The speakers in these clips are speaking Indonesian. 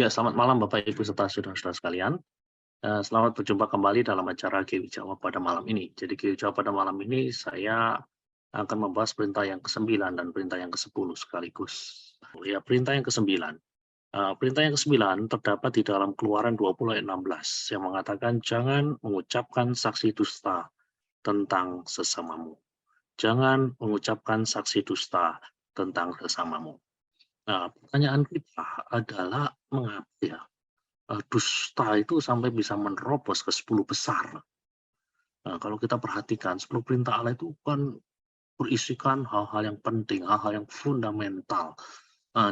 Ya, selamat malam Bapak Ibu serta saudara-saudara sekalian. Selamat berjumpa kembali dalam acara GW Jawa pada malam ini. Jadi GW Jawa pada malam ini saya akan membahas perintah yang ke-9 dan perintah yang ke-10 sekaligus. Ya, perintah yang ke-9. Perintah yang ke-9 terdapat di dalam Keluaran 20 ayat 16 yang mengatakan jangan mengucapkan saksi dusta tentang sesamamu. Jangan mengucapkan saksi dusta tentang sesamamu. Nah, pertanyaan kita adalah mengapa ya dusta itu sampai bisa menerobos ke 10 besar. Nah, kalau kita perhatikan 10 perintah Allah itu kan berisikan hal-hal yang penting, hal-hal yang fundamental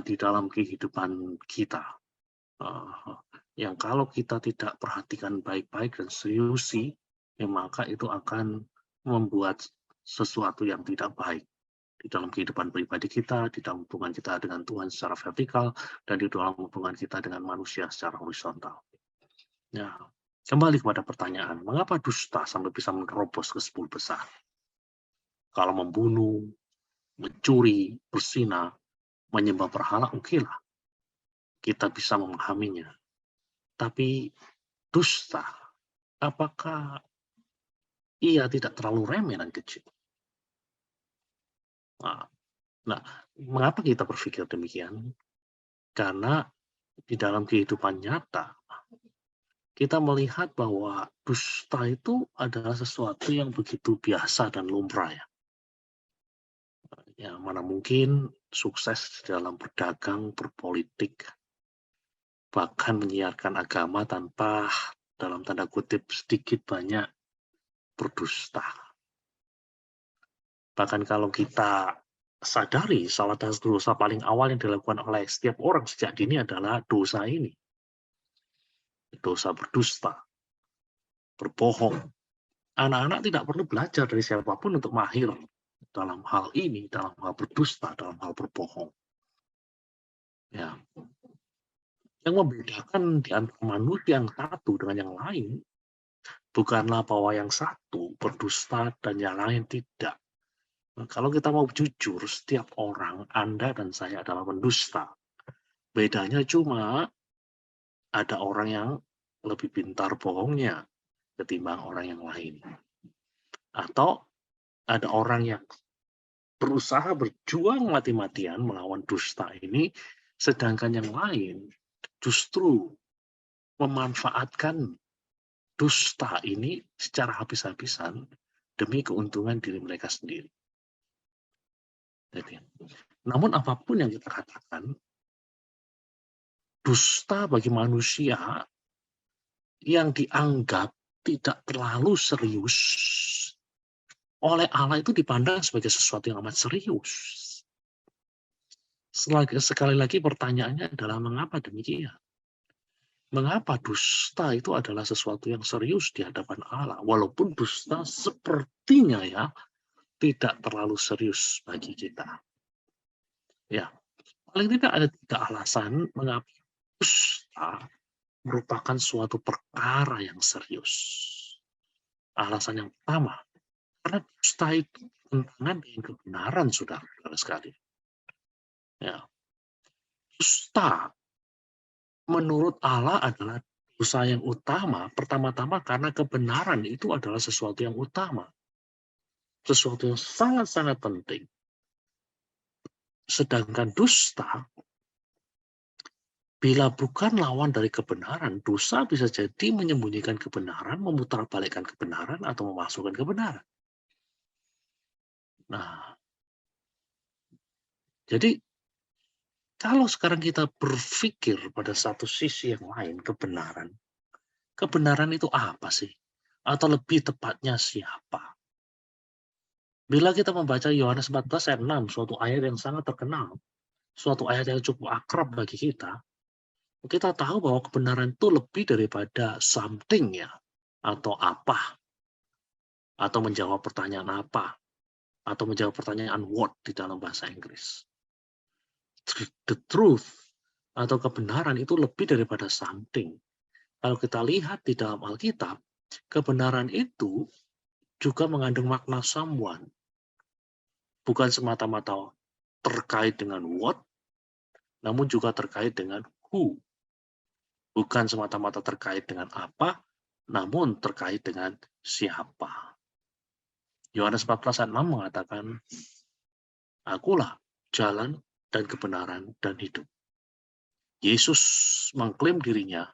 di dalam kehidupan kita. Yang kalau kita tidak perhatikan baik-baik dan seriusi, ya maka itu akan membuat sesuatu yang tidak baik di dalam kehidupan pribadi kita, di dalam hubungan kita dengan Tuhan secara vertikal, dan di dalam hubungan kita dengan manusia secara horizontal. Ya, kembali kepada pertanyaan, mengapa dusta sampai bisa menerobos ke 10 besar? Kalau membunuh, mencuri, berzina, menyembah berhala, okelah, kita bisa memahaminya. Tapi dusta, apakah ia tidak terlalu remeh dan kecil? Nah, mengapa kita berpikir demikian? Karena di dalam kehidupan nyata, kita melihat bahwa dusta itu adalah sesuatu yang begitu biasa dan lumrah ya. Ya, mana mungkin sukses dalam berdagang, berpolitik, bahkan menyiarkan agama tanpa dalam tanda kutip sedikit banyak berdusta. Bahkan kalau kita sadari salah satu dosa paling awal yang dilakukan oleh setiap orang sejak dini adalah dosa ini. Dosa berdusta, berbohong. Anak-anak tidak perlu belajar dari siapapun untuk mahir dalam hal ini, dalam hal berdusta, dalam hal berbohong. Ya, yang membedakan di antara manusia yang satu dengan yang lain bukanlah bahwa yang satu berdusta dan yang lain tidak. Nah, kalau kita mau jujur, setiap orang, Anda dan saya adalah pendusta. Bedanya cuma ada orang yang lebih pintar bohongnya ketimbang orang yang lain. Atau ada orang yang berusaha berjuang mati-matian melawan dusta ini, sedangkan yang lain justru memanfaatkan dusta ini secara habis-habisan demi keuntungan diri mereka sendiri. Jadi, namun apapun yang kita katakan, dusta bagi manusia yang dianggap tidak terlalu serius oleh Allah itu dipandang sebagai sesuatu yang amat serius. Sekali lagi pertanyaannya adalah mengapa demikian? Mengapa dusta itu adalah sesuatu yang serius di hadapan Allah, walaupun dusta sepertinya ya tidak terlalu serius bagi kita. Ya, paling tidak ada 3 alasan mengapa dusta merupakan suatu perkara yang serius. Alasan yang pertama, karena dusta itu bertentangan dengan kebenaran, saudara-saudara sekalian. Ya, dusta menurut Allah adalah dosa yang utama, pertama-tama karena kebenaran itu adalah sesuatu yang utama. Sesuatu yang sangat-sangat penting. Sedangkan dusta, bila bukan lawan dari kebenaran, dosa bisa jadi menyembunyikan kebenaran, memutarbalikkan kebenaran, atau memasukkan kebenaran. Nah, jadi kalau sekarang kita berpikir pada satu sisi yang lain, kebenaran. Kebenaran itu apa sih? Atau lebih tepatnya siapa? Bila kita membaca Yohanes 14 ayat 6, suatu ayat yang sangat terkenal, suatu ayat yang cukup akrab bagi kita tahu bahwa kebenaran itu lebih daripada something ya, atau apa, atau menjawab pertanyaan apa, atau menjawab pertanyaan what di dalam bahasa Inggris. The truth atau kebenaran itu lebih daripada something. Kalau kita lihat di dalam Alkitab, kebenaran itu juga mengandung makna someone. Bukan semata-mata terkait dengan what, namun juga terkait dengan who. Bukan semata-mata terkait dengan apa, namun terkait dengan siapa. Yohanes 14 ayat 6 mengatakan, Akulah jalan dan kebenaran dan hidup. Yesus mengklaim dirinya,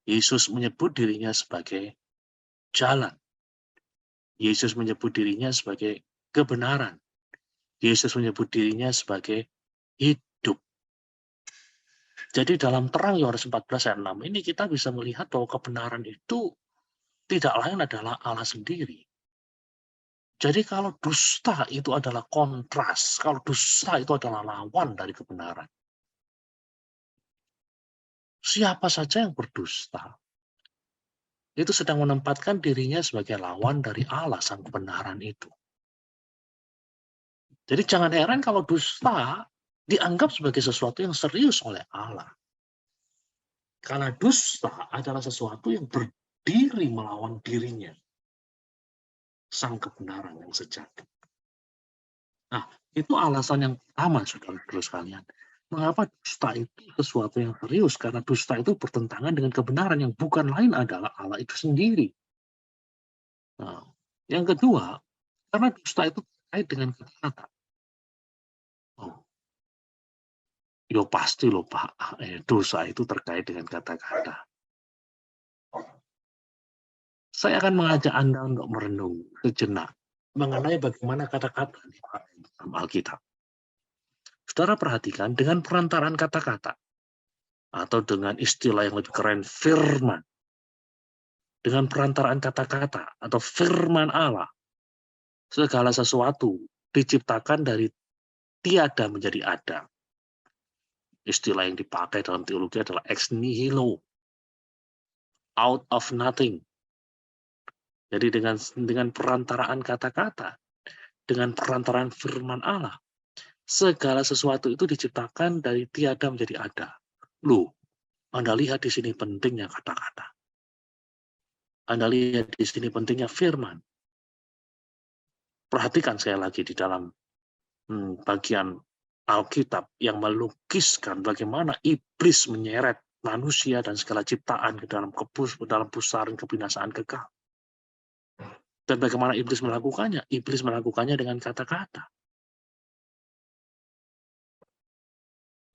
Yesus menyebut dirinya sebagai jalan. Yesus menyebut dirinya sebagai kebenaran. Yesus menyebut dirinya sebagai hidup. Jadi dalam terang Yohanes 14 ayat 6 ini kita bisa melihat bahwa kebenaran itu tidak lain adalah Allah sendiri. Jadi kalau dusta itu adalah kontras, kalau dusta itu adalah lawan dari kebenaran. Siapa saja yang berdusta, itu sedang menempatkan dirinya sebagai lawan dari Allah, sang kebenaran itu. Jadi jangan heran kalau dusta dianggap sebagai sesuatu yang serius oleh Allah. Karena dusta adalah sesuatu yang berdiri melawan dirinya, sang kebenaran yang sejati. Nah, itu alasan yang pertama, saudara-saudara sekalian. Mengapa dusta itu sesuatu yang serius? Karena dusta itu bertentangan dengan kebenaran yang bukan lain adalah Allah itu sendiri. Nah, yang kedua, karena dusta itu terkait dengan kata-kata. Oh, yo pasti loh Pak, dosa itu terkait dengan kata-kata. Saya akan mengajak Anda untuk merenung sejenak mengenai bagaimana kata-kata dipakai dalam Alkitab. Saudara perhatikan dengan perantaraan kata-kata atau dengan istilah yang lebih keren firman. Dengan perantaraan kata-kata atau firman Allah, segala sesuatu diciptakan dari tiada menjadi ada. Istilah yang dipakai dalam teologi adalah ex nihilo, out of nothing. Jadi dengan perantaraan kata-kata, dengan perantaraan firman Allah, segala sesuatu itu diciptakan dari tiada menjadi ada. Loh, Anda lihat di sini pentingnya kata-kata. Anda lihat di sini pentingnya firman. Perhatikan sekali lagi di dalam bagian Alkitab yang melukiskan bagaimana iblis menyeret manusia dan segala ciptaan ke dalam pusaran kebinasaan kekal. Dan bagaimana iblis melakukannya? Iblis melakukannya dengan kata-kata.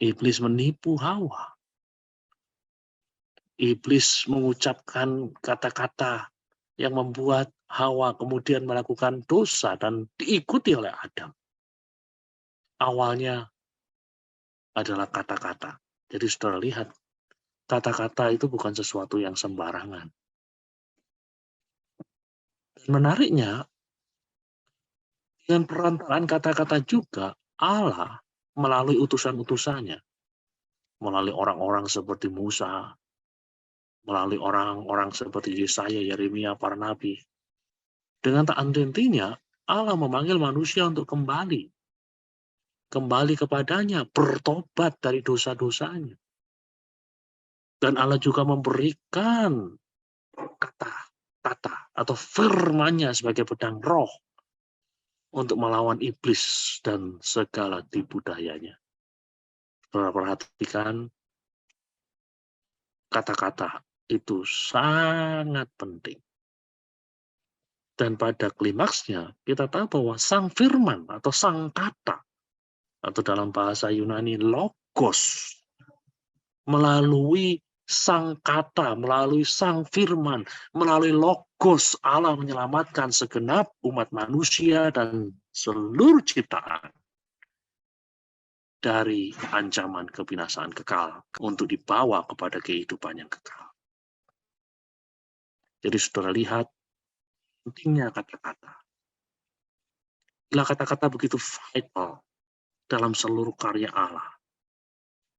Iblis menipu Hawa. Iblis mengucapkan kata-kata yang membuat Hawa kemudian melakukan dosa dan diikuti oleh Adam. Awalnya adalah kata-kata. Jadi saudara lihat, kata-kata itu bukan sesuatu yang sembarangan. Dan menariknya, dengan perantaraan kata-kata juga, Allah melalui utusan-utusannya, melalui orang-orang seperti Musa, melalui orang-orang seperti Yesaya, Yeremia, para nabi. Dengan tak henti-hentinya, Allah memanggil manusia untuk kembali kepadanya, bertobat dari dosa-dosanya. Dan Allah juga memberikan kata-kata atau firman-Nya sebagai pedang roh untuk melawan iblis dan segala tipu dayanya. Perhatikan, kata-kata itu sangat penting. Dan pada klimaksnya, kita tahu bahwa sang firman atau sang kata, atau dalam bahasa Yunani logos, melalui sang kata, melalui sang firman, melalui logos Allah menyelamatkan segenap umat manusia dan seluruh ciptaan dari ancaman kebinasaan kekal untuk dibawa kepada kehidupan yang kekal. Jadi saudara lihat pentingnya kata-kata. Bila kata-kata begitu vital dalam seluruh karya Allah,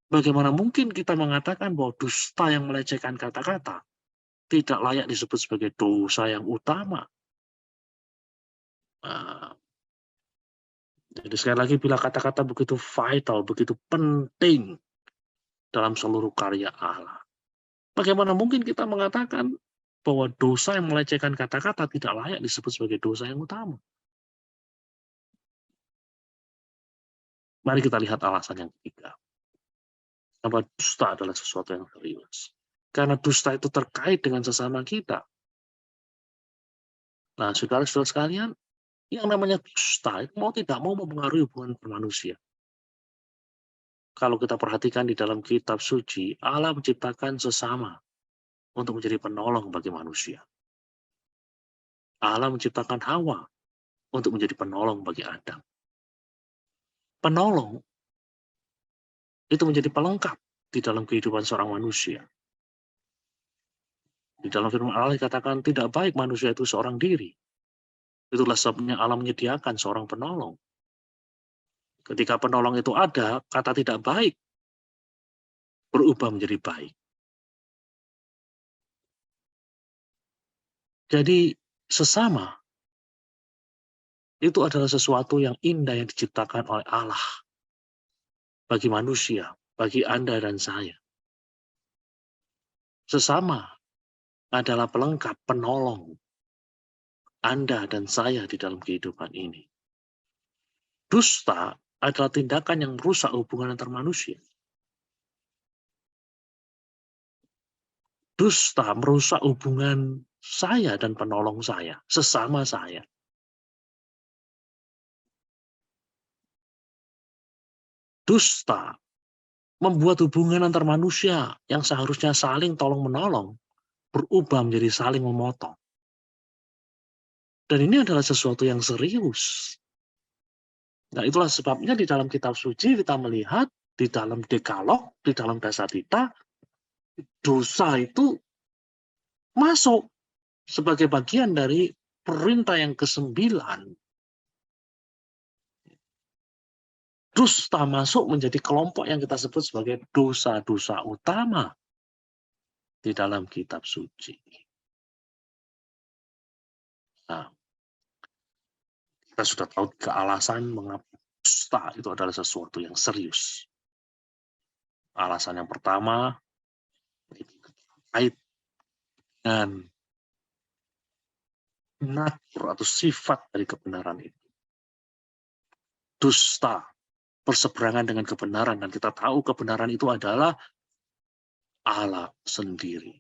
bagaimana mungkin kita mengatakan bahwa dusta yang melecehkan kata-kata tidak layak disebut sebagai dosa yang utama? Jadi sekali lagi, bila kata-kata begitu vital, begitu penting dalam seluruh karya Allah, bagaimana mungkin kita mengatakan bahwa dosa yang melecehkan kata-kata tidak layak disebut sebagai dosa yang utama? Mari kita lihat alasan yang ketiga. Kenapa dusta adalah sesuatu yang serius. Karena dusta itu terkait dengan sesama kita. Nah, saudara-saudara sekalian, yang namanya dusta itu mau tidak mau mempengaruhi hubungan manusia. Kalau kita perhatikan di dalam kitab suci, Allah menciptakan sesama untuk menjadi penolong bagi manusia. Allah menciptakan Hawa untuk menjadi penolong bagi Adam. Penolong itu menjadi pelengkap di dalam kehidupan seorang manusia. Di dalam firman Allah dikatakan tidak baik manusia itu seorang diri. Itulah sebabnya Allah menyediakan seorang penolong. Ketika penolong itu ada, kata tidak baik berubah menjadi baik. Jadi sesama itu adalah sesuatu yang indah yang diciptakan oleh Allah bagi manusia, bagi Anda dan saya. Sesama adalah pelengkap, penolong Anda dan saya di dalam kehidupan ini. Dusta adalah tindakan yang merusak hubungan antar manusia. Dusta merusak hubungan saya dan penolong saya, sesama saya. Dusta membuat hubungan antar manusia yang seharusnya saling tolong-menolong berubah menjadi saling memotong. Dan ini adalah sesuatu yang serius. Nah, itulah sebabnya di dalam kitab suci kita melihat di dalam Dekalog, di dalam Dasarita, dosa itu masuk sebagai bagian dari perintah yang ke-9. Dusta masuk menjadi kelompok yang kita sebut sebagai dosa-dosa utama di dalam kitab suci. Nah, kita sudah tahu alasan mengapa dusta itu adalah sesuatu yang serius. Alasan yang pertama, terkait dengan natur atau sifat dari kebenaran itu. Dusta berseberangan dengan kebenaran, dan kita tahu kebenaran itu adalah Allah sendiri.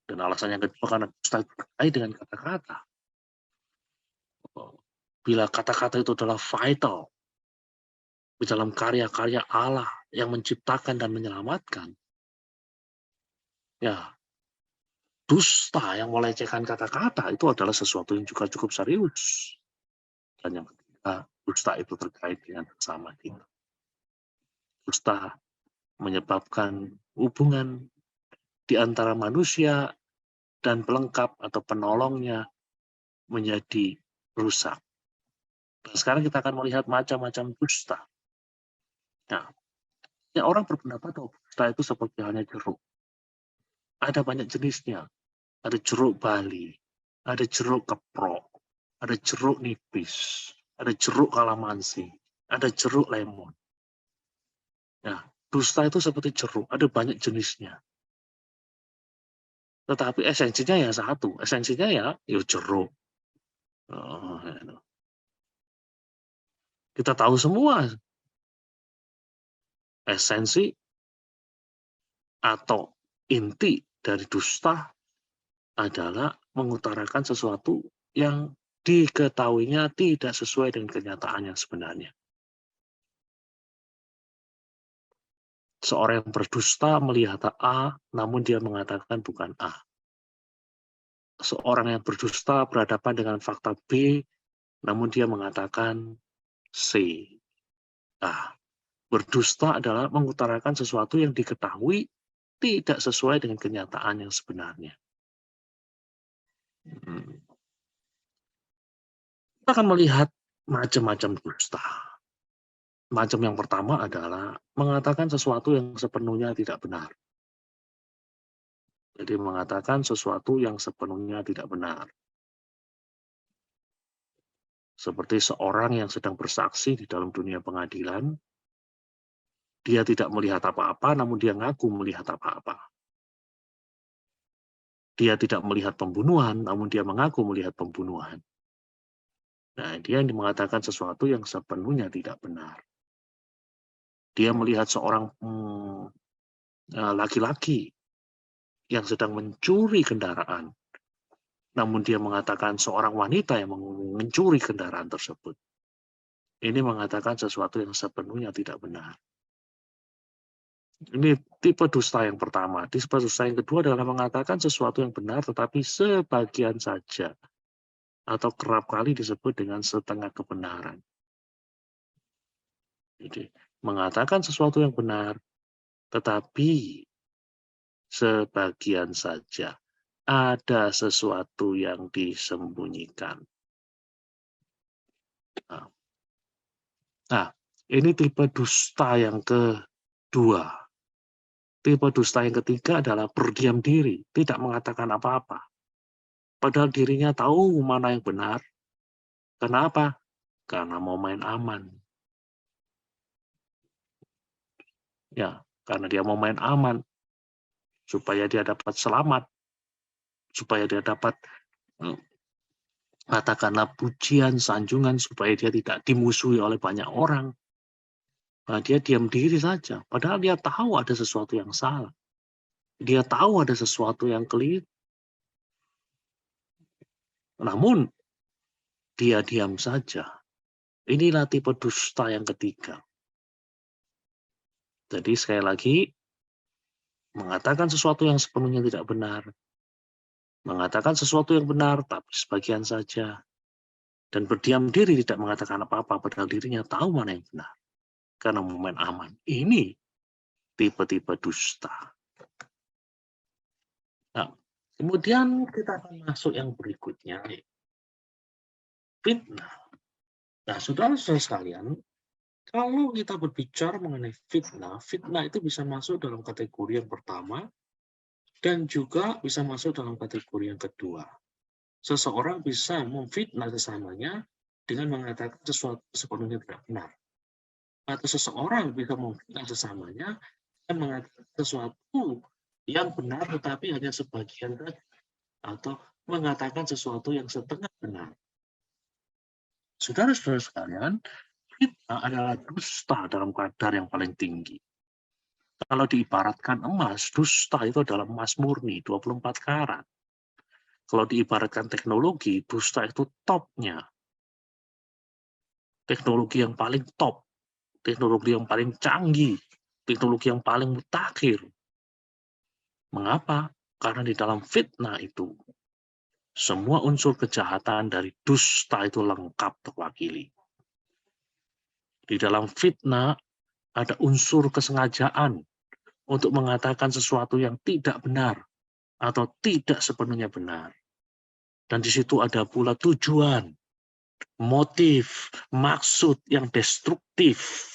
Dan alasan yang kedua, karena dusta itu terkait dengan kata-kata. Bila kata-kata itu adalah vital di dalam karya-karya Allah yang menciptakan dan menyelamatkan, ya, dusta yang melecehkan kata-kata itu adalah sesuatu yang juga cukup serius. Dan yang ketiga, dusta itu terkait dengan sesama kita. Dusta menyebabkan hubungan di antara manusia dan pelengkap atau penolongnya menjadi rusak. Dan sekarang kita akan melihat macam-macam dusta. Nah, ya, orang berpendapat bahwa dusta itu seperti halnya jeruk. Ada banyak jenisnya. Ada jeruk bali, ada jeruk keprok, ada jeruk nipis, ada jeruk kalamansi, ada jeruk lemon. Nah, dusta itu seperti jeruk, ada banyak jenisnya. Tetapi esensinya ya satu, esensinya ya jeruk. Kita tahu semua esensi atau inti dari dusta adalah mengutarakan sesuatu yang diketahuinya tidak sesuai dengan kenyataan yang sebenarnya. Seorang yang berdusta melihat A, namun dia mengatakan bukan A. Seorang yang berdusta berhadapan dengan fakta B, namun dia mengatakan C. Nah, berdusta adalah mengutarakan sesuatu yang diketahui tidak sesuai dengan kenyataan yang sebenarnya. Kita akan melihat macam-macam dusta. Macam yang pertama adalah mengatakan sesuatu yang sepenuhnya tidak benar. Jadi mengatakan sesuatu yang sepenuhnya tidak benar. Seperti seorang yang sedang bersaksi di dalam dunia pengadilan, dia tidak melihat apa-apa, namun dia ngaku melihat apa-apa. Dia tidak melihat pembunuhan, namun dia mengaku melihat pembunuhan. Nah, dia mengatakan sesuatu yang sepenuhnya tidak benar. Dia melihat seorang laki-laki yang sedang mencuri kendaraan, namun dia mengatakan seorang wanita yang mencuri kendaraan tersebut. Ini mengatakan sesuatu yang sepenuhnya tidak benar. Ini tipe dusta yang pertama. Tipe dusta yang kedua adalah mengatakan sesuatu yang benar tetapi sebagian saja, atau kerap kali disebut dengan setengah kebenaran. Jadi, mengatakan sesuatu yang benar tetapi sebagian saja. Ada sesuatu yang disembunyikan. Nah, ini tipe dusta yang kedua. Tipe dusta yang ketiga adalah berdiam diri, tidak mengatakan apa-apa. Padahal dirinya tahu mana yang benar. Kenapa? Karena mau main aman. Ya, karena dia mau main aman. Supaya dia dapat selamat. Supaya dia dapat katakanlah pujian, sanjungan, supaya dia tidak dimusuhi oleh banyak orang. Nah, dia diam diri saja. Padahal dia tahu ada sesuatu yang salah. Dia tahu ada sesuatu yang keliru. Namun, dia diam saja. Inilah tipe dusta yang ketiga. Jadi sekali lagi, mengatakan sesuatu yang sepenuhnya tidak benar. Mengatakan sesuatu yang benar, tapi sebagian saja. Dan berdiam diri tidak mengatakan apa-apa, padahal dirinya tahu mana yang benar. Karena mau main aman. Ini tipe-tipe dusta. Nah, kemudian kita akan masuk yang berikutnya. Fitnah. Nah, saudara-saudara sekalian, kalau kita berbicara mengenai fitnah, fitnah itu bisa masuk dalam kategori yang pertama dan juga bisa masuk dalam kategori yang kedua. Seseorang bisa memfitnah sesamanya dengan mengatakan sesuatu sepenuhnya tidak benar. Atau seseorang bisa memfitnah sesamanya dan mengatakan sesuatu yang benar tetapi hanya sebagian saja. Atau mengatakan sesuatu yang setengah benar. Saudara-saudara sekalian, fitnah adalah dusta dalam kadar yang paling tinggi. Kalau diibaratkan emas, dusta itu adalah emas murni, 24 karat. Kalau diibaratkan teknologi, dusta itu topnya. Teknologi yang paling top, teknologi yang paling canggih, teknologi yang paling mutakhir. Mengapa? Karena di dalam fitnah itu, semua unsur kejahatan dari dusta itu lengkap terwakili. Di dalam fitnah, ada unsur kesengajaan untuk mengatakan sesuatu yang tidak benar atau tidak sepenuhnya benar. Dan di situ ada pula tujuan, motif, maksud yang destruktif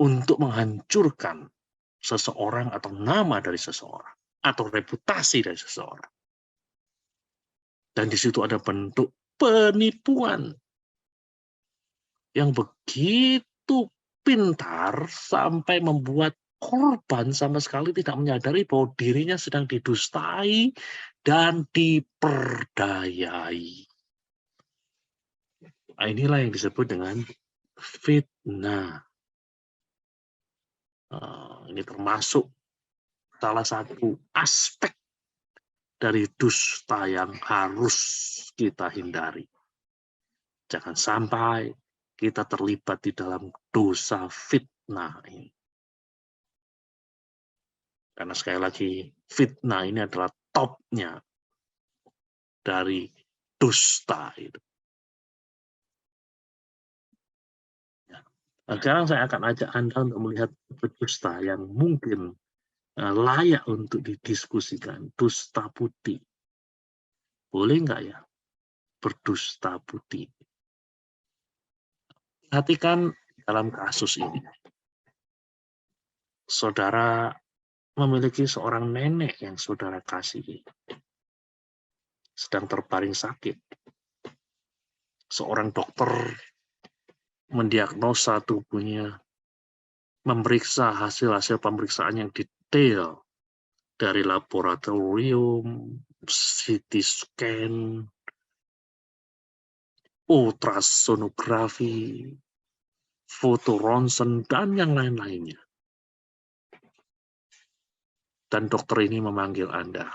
untuk menghancurkan seseorang atau nama dari seseorang atau reputasi dari seseorang. Dan di situ ada bentuk penipuan yang begitu pintar sampai membuat korban sama sekali tidak menyadari bahwa dirinya sedang didustai dan diperdayai. Nah, inilah yang disebut dengan fitnah. Ini termasuk salah satu aspek dari dusta yang harus kita hindari. Jangan sampai kita terlibat di dalam dosa fitnah ini. Karena sekali lagi, fitnah ini adalah topnya dari dusta itu. Nah, sekarang saya akan ajak Anda untuk melihat dusta yang mungkin layak untuk didiskusikan. Dusta putih. Boleh nggak ya berdusta putih? Perhatikan dalam kasus ini. Saudara memiliki seorang nenek yang saudara kasihi. Sedang terbaring sakit. Seorang dokter mendiagnosa tubuhnya, memeriksa hasil-hasil pemeriksaan yang detail dari laboratorium, CT scan, ultrasonografi, foto ronsen, dan yang lain-lainnya. Dan dokter ini memanggil Anda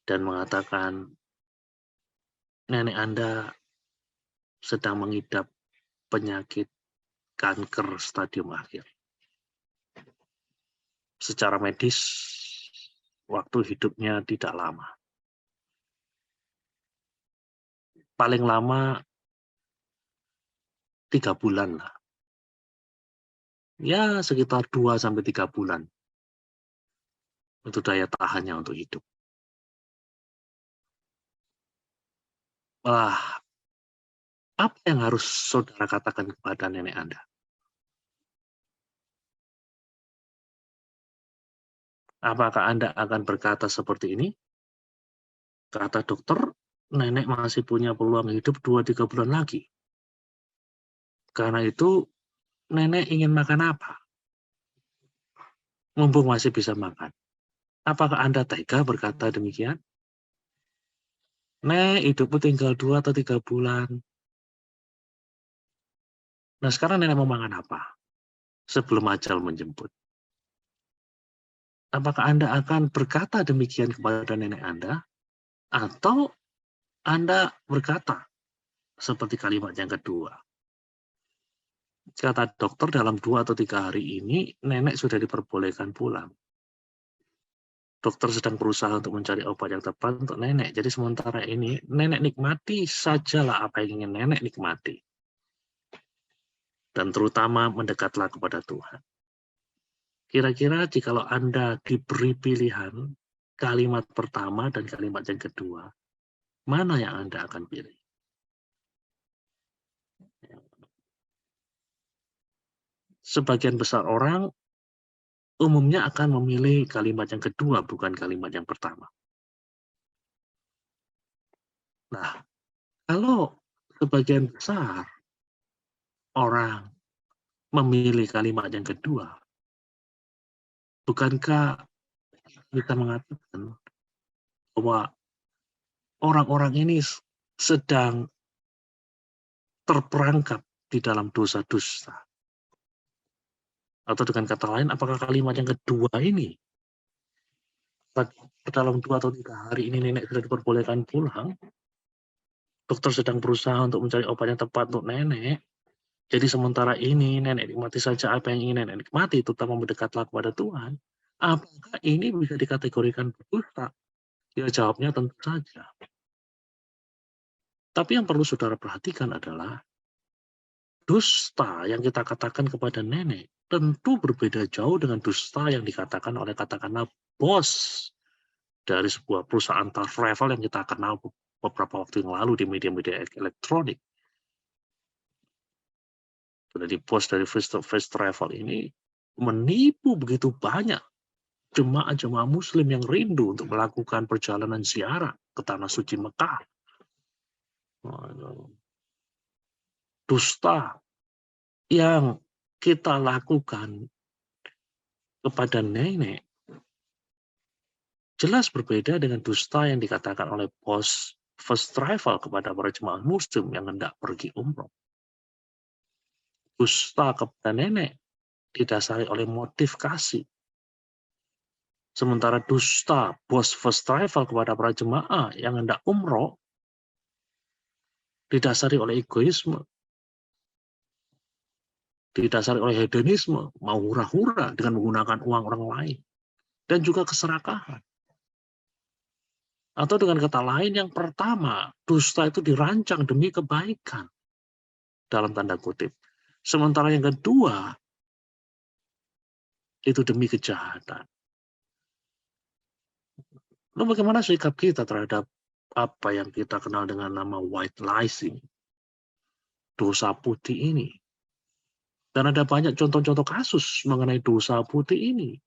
dan mengatakan, nenek Anda sedang mengidap penyakit kanker stadium akhir. Secara medis, waktu hidupnya tidak lama. Paling lama 3 bulan lah. Ya, sekitar 2-3 bulan. Itu daya tahannya untuk hidup. Wah, apa yang harus saudara katakan kepada nenek Anda? Apakah Anda akan berkata seperti ini? Kata dokter, nenek masih punya peluang hidup 2-3 bulan lagi. Karena itu, nenek ingin makan apa? Mumpung masih bisa makan. Apakah Anda tega berkata demikian? Nek, hidupmu tinggal 2 atau 3 bulan. Nah, sekarang nenek mau makan apa? Sebelum ajal menjemput. Apakah Anda akan berkata demikian kepada nenek Anda? Atau Anda berkata seperti kalimat yang kedua? Kata dokter, dalam 2 atau 3 hari ini, nenek sudah diperbolehkan pulang. Dokter sedang berusaha untuk mencari obat yang tepat untuk nenek. Jadi sementara ini, nenek nikmati sajalah apa yang ingin nenek nikmati. Dan terutama mendekatlah kepada Tuhan. Kira-kira jikalau Anda diberi pilihan, kalimat pertama dan kalimat yang kedua, mana yang Anda akan pilih? Sebagian besar orang umumnya akan memilih kalimat yang kedua, bukan kalimat yang pertama. Nah, kalau sebagian besar orang memilih kalimat yang kedua, bukankah kita mengatakan bahwa orang-orang ini sedang terperangkap di dalam dosa-dosa? Atau dengan kata lain, apakah kalimat yang kedua ini, dalam 2 atau 3 hari ini nenek sudah diperbolehkan pulang, dokter sedang berusaha untuk mencari obat yang tepat untuk nenek, jadi sementara ini nenek nikmati saja apa yang ingin nenek nikmati, terutama mendekatlah kepada Tuhan. Apakah ini bisa dikategorikan berdosa? Ya, jawabnya tentu saja. Tapi yang perlu saudara perhatikan adalah dusta yang kita katakan kepada nenek tentu berbeda jauh dengan dusta yang dikatakan oleh katakanlah bos dari sebuah perusahaan travel yang kita kenal beberapa waktu yang lalu di media-media elektronik. Jadi bos dari First Travel ini menipu begitu banyak jemaah-jemaah muslim yang rindu untuk melakukan perjalanan ziarah ke tanah suci Mekah. Dusta yang kita lakukan kepada nenek jelas berbeda dengan dusta yang dikatakan oleh bos First Travel kepada para jemaah muslim yang hendak pergi umroh. Dusta kepada nenek didasari oleh motif kasih. Sementara dusta bos First Travel kepada para jemaah yang hendak umroh didasari oleh egoisme, didasari oleh hedonisme, mau hura-hura dengan menggunakan uang orang lain, dan juga keserakahan. Atau dengan kata lain, yang pertama, dusta itu dirancang demi kebaikan, dalam tanda kutip. Sementara yang kedua, itu demi kejahatan. Lalu bagaimana sikap kita terhadap apa yang kita kenal dengan nama white lies ini? Dosa putih ini. Dan ada banyak contoh-contoh kasus mengenai dosa putih ini.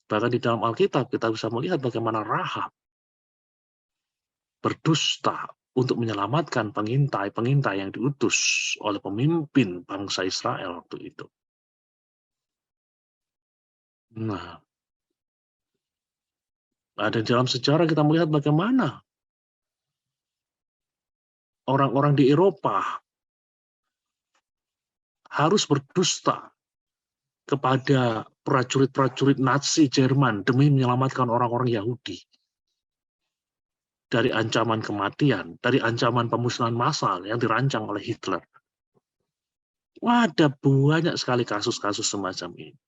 Bahkan di dalam Alkitab kita bisa melihat bagaimana Rahab berdusta untuk menyelamatkan pengintai-pengintai yang diutus oleh pemimpin bangsa Israel waktu itu. Nah, ada di dalam sejarah kita melihat bagaimana orang-orang di Eropa harus berdusta kepada prajurit-prajurit Nazi Jerman demi menyelamatkan orang-orang Yahudi dari ancaman kematian, dari ancaman pemusnahan massal yang dirancang oleh Hitler. Ada banyak sekali kasus-kasus semacam ini.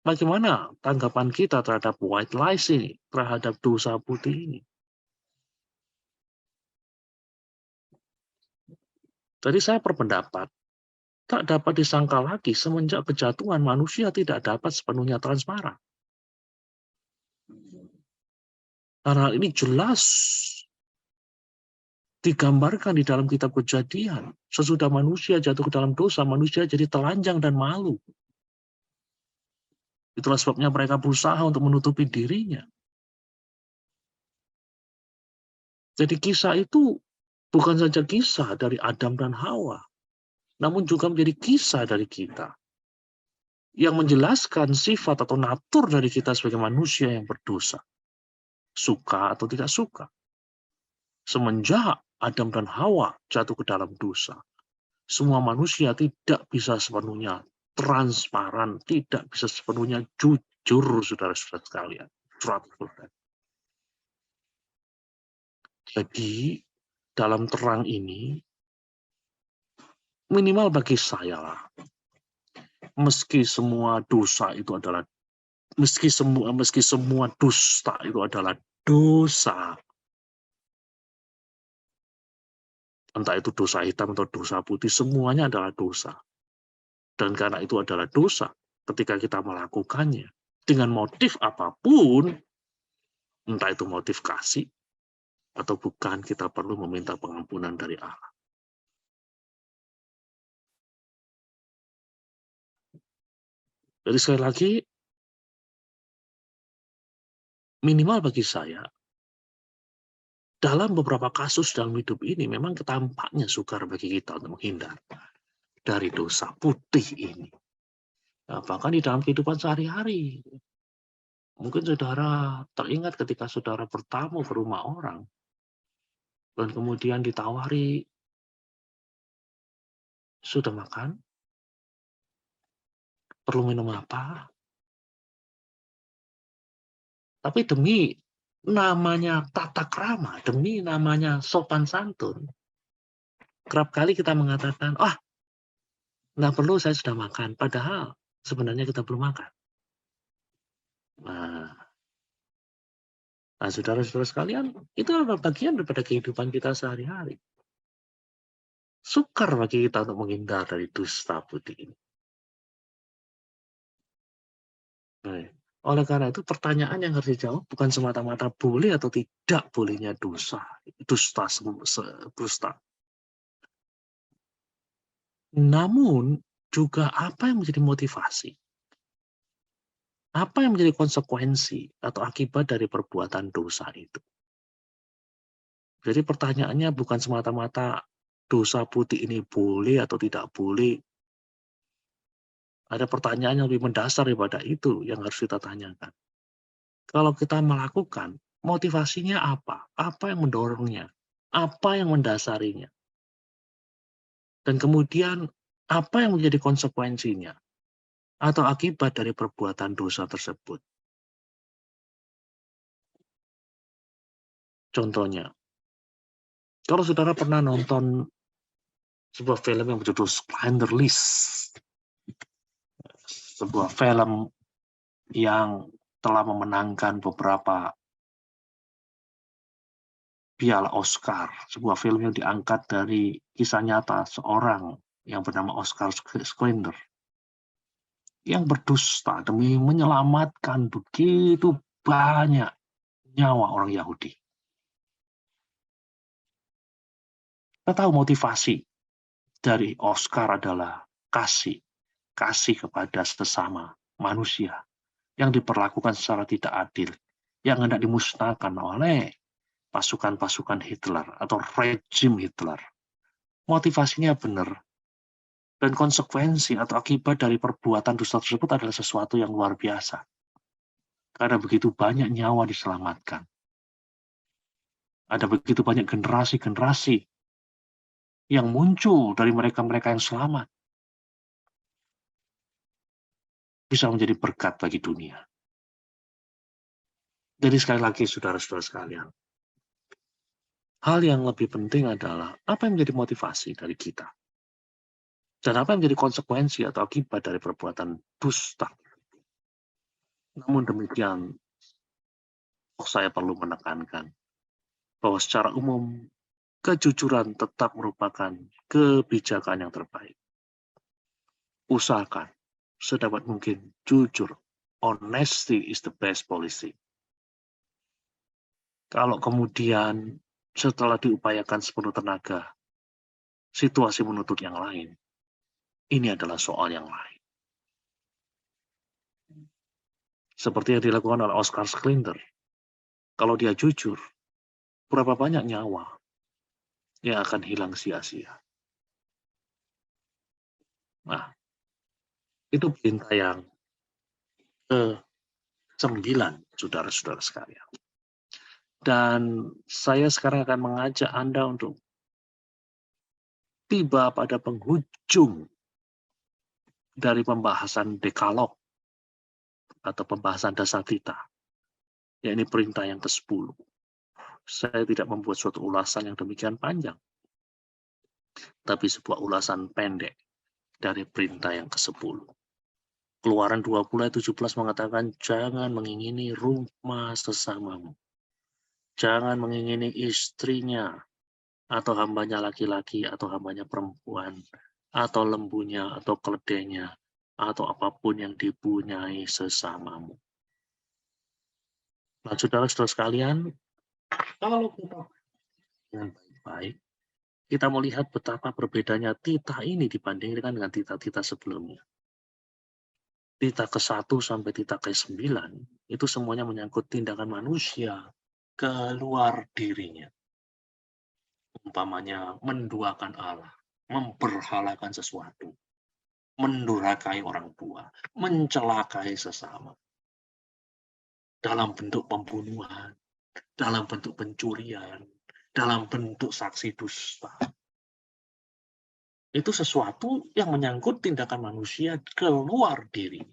Bagaimana tanggapan kita terhadap white lies ini, terhadap dosa putih ini? Jadi saya berpendapat, tak dapat disangka lagi semenjak kejatuhan manusia tidak dapat sepenuhnya transparan. Hal ini jelas digambarkan di dalam kitab Kejadian. Sesudah manusia jatuh ke dalam dosa, manusia jadi telanjang dan malu. Itulah sebabnya mereka berusaha untuk menutupi dirinya. Jadi kisah itu bukan saja kisah dari Adam dan Hawa, namun juga menjadi kisah dari kita, yang menjelaskan sifat atau natur dari kita sebagai manusia yang berdosa. Suka atau tidak suka. Semenjak Adam dan Hawa jatuh ke dalam dosa, semua manusia tidak bisa sepenuhnya transparan, tidak bisa sepenuhnya jujur, saudara-saudara sekalian. Jadi, dalam terang ini, minimal bagi saya lah, meski semua dosa itu adalah, meski semua dusta itu adalah dosa, entah itu dosa hitam atau dosa putih, semuanya adalah dosa. Dan karena itu adalah dosa, ketika kita melakukannya, dengan motif apapun, entah itu motif kasih, atau bukan, kita perlu meminta pengampunan dari Allah. Jadi sekali lagi, minimal bagi saya, dalam beberapa kasus dalam hidup ini, memang tampaknya sukar bagi kita untuk menghindar dari dosa putih ini. Nah, bahkan di dalam kehidupan sehari-hari. Mungkin saudara teringat ketika saudara bertamu ke rumah orang, dan kemudian ditawari, sudah makan? Perlu minum apa? Tapi demi namanya tata krama, demi namanya sopan santun, kerap kali kita mengatakan, nggak perlu, saya sudah makan. Padahal sebenarnya kita belum makan. Nah, saudara-saudara sekalian, itu adalah bagian daripada kehidupan kita sehari-hari. Sukar bagi kita untuk menghindar dari dusta putih ini. Oleh karena itu, pertanyaan yang harus dijawab bukan semata-mata boleh atau tidak bolehnya dusta. Namun, juga apa yang menjadi motivasi? Apa yang menjadi konsekuensi atau akibat dari perbuatan dosa itu? Jadi pertanyaannya bukan semata-mata dosa putih ini boleh atau tidak boleh. Ada pertanyaan yang lebih mendasar daripada itu yang harus kita tanyakan. Kalau kita melakukan, motivasinya apa? Apa yang mendorongnya? Apa yang mendasarinya? Dan kemudian, apa yang menjadi konsekuensinya? Atau akibat dari perbuatan dosa tersebut? Contohnya, kalau saudara pernah nonton sebuah film yang berjudul Schindler's List, sebuah film yang telah memenangkan beberapa piala Oscar, sebuah film yang diangkat dari kisah nyata seorang yang bernama Oscar Schindler, yang berdusta demi menyelamatkan begitu banyak nyawa orang Yahudi. Kita tahu motivasi dari Oscar adalah kasih kepada sesama manusia yang diperlakukan secara tidak adil, yang hendak dimusnahkan oleh pasukan-pasukan Hitler atau rejim Hitler. Motivasinya benar, dan konsekuensi atau akibat dari perbuatan dosa tersebut adalah sesuatu yang luar biasa. Karena begitu banyak nyawa diselamatkan. Ada begitu banyak generasi-generasi yang muncul dari mereka-mereka yang selamat. bisa menjadi berkat bagi dunia. Jadi sekali lagi, saudara-saudara sekalian, hal yang lebih penting adalah apa yang menjadi motivasi dari kita. Dan apa yang menjadi konsekuensi atau akibat dari perbuatan dusta. Namun demikian, saya perlu menekankan bahwa secara umum, kejujuran tetap merupakan kebijakan yang terbaik. Usahakan sedapat mungkin jujur. Honesty is the best policy. Kalau kemudian setelah diupayakan sepenuh tenaga, situasi menuntut yang lain, ini adalah soal yang lain. Seperti yang dilakukan oleh Oscar Schindler. Kalau dia jujur, berapa banyak nyawa yang akan hilang sia-sia. Nah, itu perintah yang ke-9, saudara-saudara sekalian. Dan saya sekarang akan mengajak Anda untuk tiba pada penghujung dari pembahasan dekalog atau pembahasan dasatita, yakni perintah yang ke-10. Saya tidak membuat suatu ulasan yang demikian panjang, tapi sebuah ulasan pendek dari perintah yang ke-10. Keluaran 20 ayat 17 mengatakan, jangan mengingini rumah sesamamu. Jangan mengingini istrinya, atau hambanya laki-laki, atau hambanya perempuan, atau lembunya, atau keledainya, atau apapun yang dipunyai sesamamu. Nah, saudara-saudara sekalian, kalau kita dengan baik-baik, kita melihat betapa berbedanya titah ini dibandingkan dengan titah-titah sebelumnya. Titah ke-1 sampai titah ke-9, itu semuanya menyangkut tindakan manusia keluar dirinya. Umpamanya menduakan Allah, memberhalakan sesuatu, mendurhakai orang tua, mencelakai sesama. Dalam bentuk pembunuhan, dalam bentuk pencurian, dalam bentuk saksi dusta. Itu sesuatu yang menyangkut tindakan manusia keluar diri.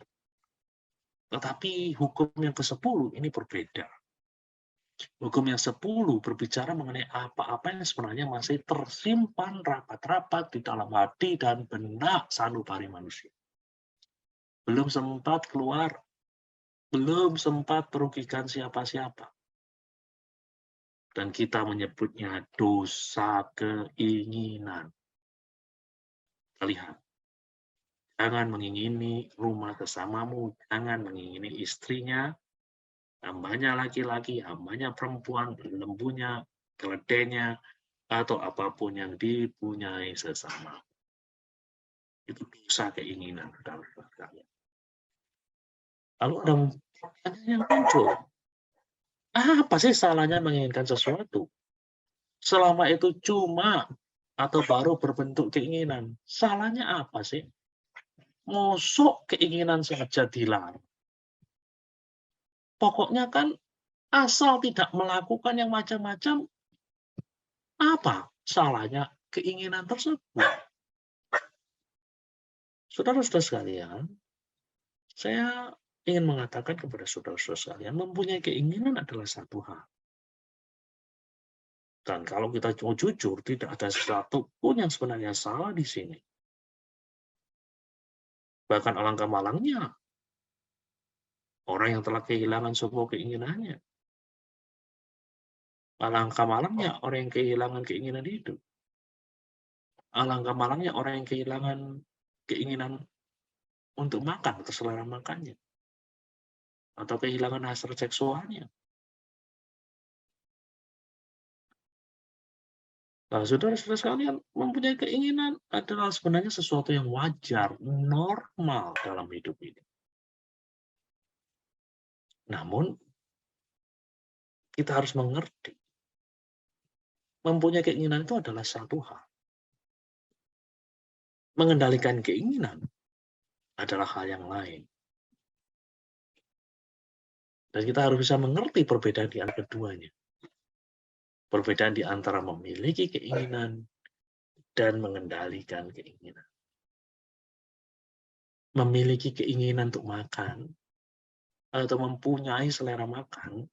Tetapi hukum yang ke-10 ini berbeda. Hukum yang 10 berbicara mengenai apa-apa yang sebenarnya masih tersimpan rapat-rapat di dalam hati dan benak sanubari manusia. Belum sempat keluar, belum sempat merugikan siapa-siapa. Dan kita menyebutnya dosa keinginan. Lihat, jangan mengingini rumah sesamamu, jangan mengingini istrinya, hambanya laki-laki, hambanya perempuan, lembunya, keledainya, atau apapun yang dipunyai sesama. Itu dosa keinginan. Lalu ada pertanyaan yang muncul. Apa sih salahnya menginginkan sesuatu? Selama itu cuma atau baru berbentuk keinginan. Salahnya apa sih? Mosok keinginan saja dilarang. Pokoknya kan asal tidak melakukan yang macam-macam, apa salahnya keinginan tersebut? Saudara-saudara sekalian, saya ingin mengatakan kepada saudara-saudara sekalian, mempunyai keinginan adalah satu hal. Dan kalau kita mau jujur, tidak ada sesuatu pun yang sebenarnya salah di sini. Bahkan alangkah malangnya, orang yang telah kehilangan sebuah keinginannya. Alangkah malangnya orang yang kehilangan keinginan hidup. Alangkah malangnya orang yang kehilangan keinginan untuk makan atau selera makannya. Atau kehilangan hasrat seksualnya. Nah, saudara-saudara sekalian, mempunyai keinginan adalah sebenarnya sesuatu yang wajar, normal dalam hidup ini. Namun, kita harus mengerti, mempunyai keinginan itu adalah satu hal. Mengendalikan keinginan adalah hal yang lain. Dan kita harus bisa mengerti perbedaan di antara keduanya. Perbedaan di antara memiliki keinginan dan mengendalikan keinginan. memiliki keinginan untuk makan, atau mempunyai selera makan,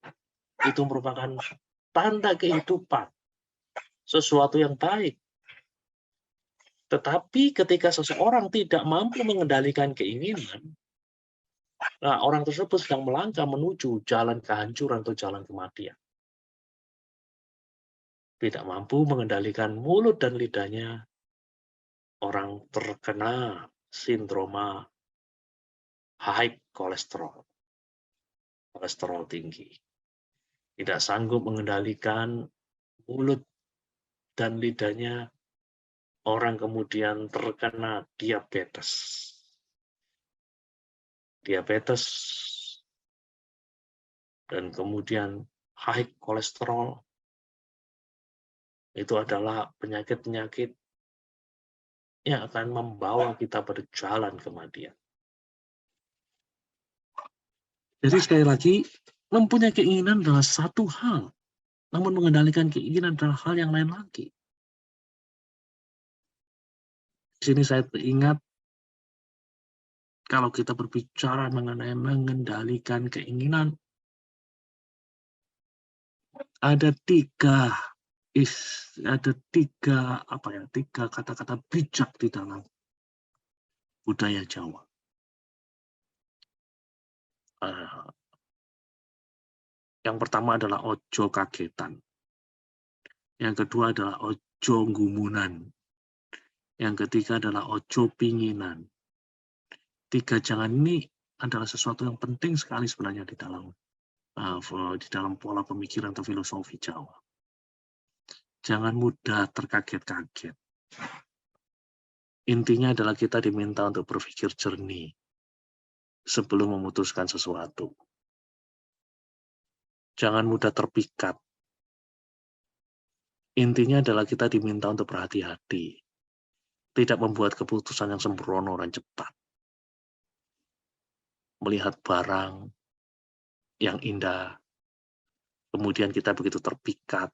itu merupakan tanda kehidupan, sesuatu yang baik. Tetapi ketika seseorang tidak mampu mengendalikan keinginan, nah orang tersebut sedang melangkah menuju jalan kehancuran atau jalan kematian. Tidak mampu mengendalikan mulut dan lidahnya, orang terkena sindroma high kolesterol tinggi. Tidak sanggup mengendalikan mulut dan lidahnya, orang kemudian terkena diabetes. Dan kemudian high kolesterol itu adalah penyakit-penyakit yang akan membawa kita berjalan kematian. Jadi sekali lagi, mempunyai keinginan adalah satu hal, namun mengendalikan keinginan adalah hal yang lain lagi. Di sini saya teringat, kalau kita berbicara mengenai mengendalikan keinginan, ada tiga kata-kata bijak di dalam budaya Jawa. Yang pertama adalah ojo kagetan. Yang kedua adalah ojo gumunan. Yang ketiga adalah ojo pinginan. Tiga jangan ini adalah sesuatu yang penting sekali sebenarnya di dalam pola pemikiran atau filosofi Jawa. Jangan mudah terkaget-kaget. Intinya adalah kita diminta untuk berpikir jernih sebelum memutuskan sesuatu. Jangan mudah terpikat. Intinya adalah kita diminta untuk berhati-hati. Tidak membuat keputusan yang sembrono dan cepat. Melihat barang yang indah, kemudian kita begitu terpikat,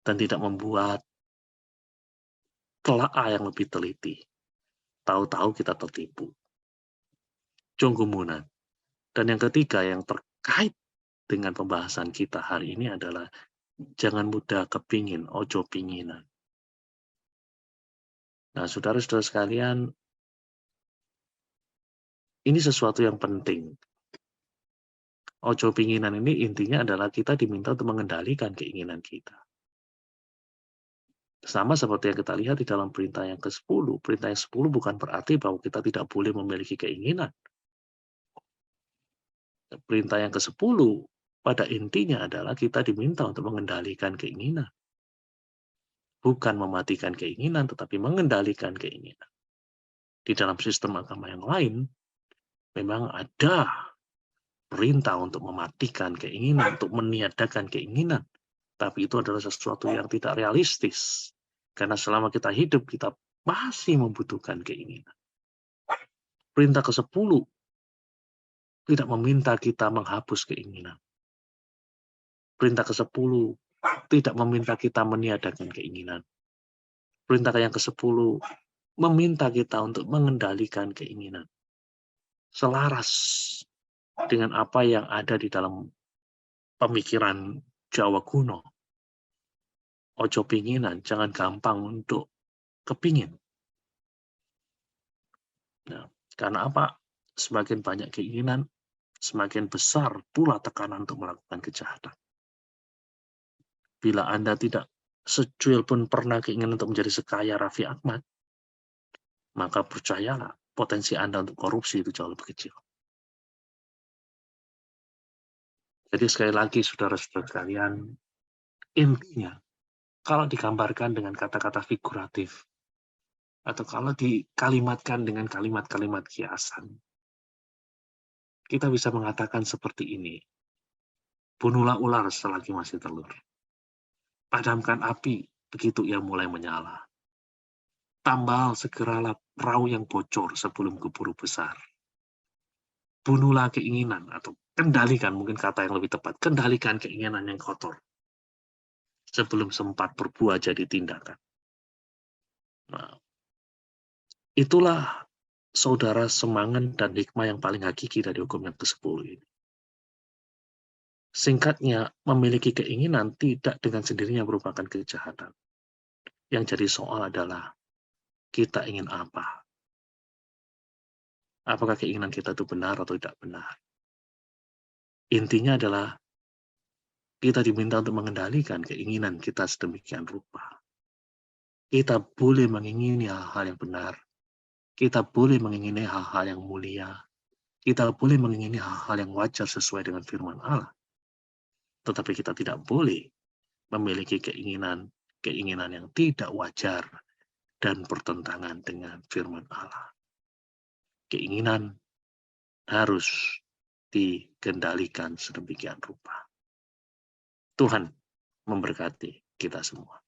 dan tidak membuat telaah yang lebih teliti. Tahu-tahu kita tertipu. Jonggumunan. Dan yang ketiga yang terkait dengan pembahasan kita hari ini adalah jangan mudah kepingin, ojo pinginan. Nah, saudara-saudara sekalian, ini sesuatu yang penting. Ojo pinginan ini intinya adalah kita diminta untuk mengendalikan keinginan kita. Sama seperti yang kita lihat di dalam perintah yang ke-10. Perintah yang 10 bukan berarti bahwa kita tidak boleh memiliki keinginan. Perintah yang ke-10 pada intinya adalah kita diminta untuk mengendalikan keinginan. Bukan mematikan keinginan, tetapi mengendalikan keinginan. Di dalam sistem agama yang lain, memang ada perintah untuk mematikan keinginan, untuk meniadakan keinginan. Tapi itu adalah sesuatu yang tidak realistis. Karena selama kita hidup, kita masih membutuhkan keinginan. Perintah ke-10 tidak meminta kita menghapus keinginan. Perintah ke-10 tidak meminta kita meniadakan keinginan. Perintah yang ke-10 meminta kita untuk mengendalikan keinginan. Selaras dengan apa yang ada di dalam pemikiran Jawa kuno. Ojo pinginan, jangan gampang untuk kepingin. Nah, karena apa? Semakin banyak keinginan, semakin besar pula tekanan untuk melakukan kejahatan. Bila Anda tidak secuil pun pernah keinginan untuk menjadi sekaya Raffi Ahmad, maka percayalah, potensi Anda untuk korupsi itu jauh lebih kecil. Jadi sekali lagi, saudara-saudara sekalian, intinya, kalau digambarkan dengan kata-kata figuratif, atau kalau dikalimatkan dengan kalimat-kalimat kiasan, kita bisa mengatakan seperti ini. Bunuhlah ular selagi masih telur. Padamkan api begitu ia mulai menyala. Tambal segeralah perahu yang bocor sebelum keburu besar. Bunuhlah keinginan, atau kendalikan, mungkin kata yang lebih tepat, kendalikan keinginan yang kotor sebelum sempat berbuah jadi tindakan. Nah, itulah saudara semangat dan hikmah yang paling hakiki dari hukum yang ke-10 ini. Singkatnya, memiliki keinginan tidak dengan sendirinya merupakan kejahatan. Yang jadi soal adalah, kita ingin apa? Apakah keinginan kita itu benar atau tidak benar? Intinya adalah, kita diminta untuk mengendalikan keinginan kita sedemikian rupa. Kita boleh mengingini hal-hal yang benar. Kita boleh mengingini hal-hal yang mulia. Kita boleh mengingini hal-hal yang wajar sesuai dengan firman Allah. Tetapi kita tidak boleh memiliki keinginan yang tidak wajar dan bertentangan dengan firman Allah. Keinginan harus dikendalikan sedemikian rupa. Tuhan memberkati kita semua.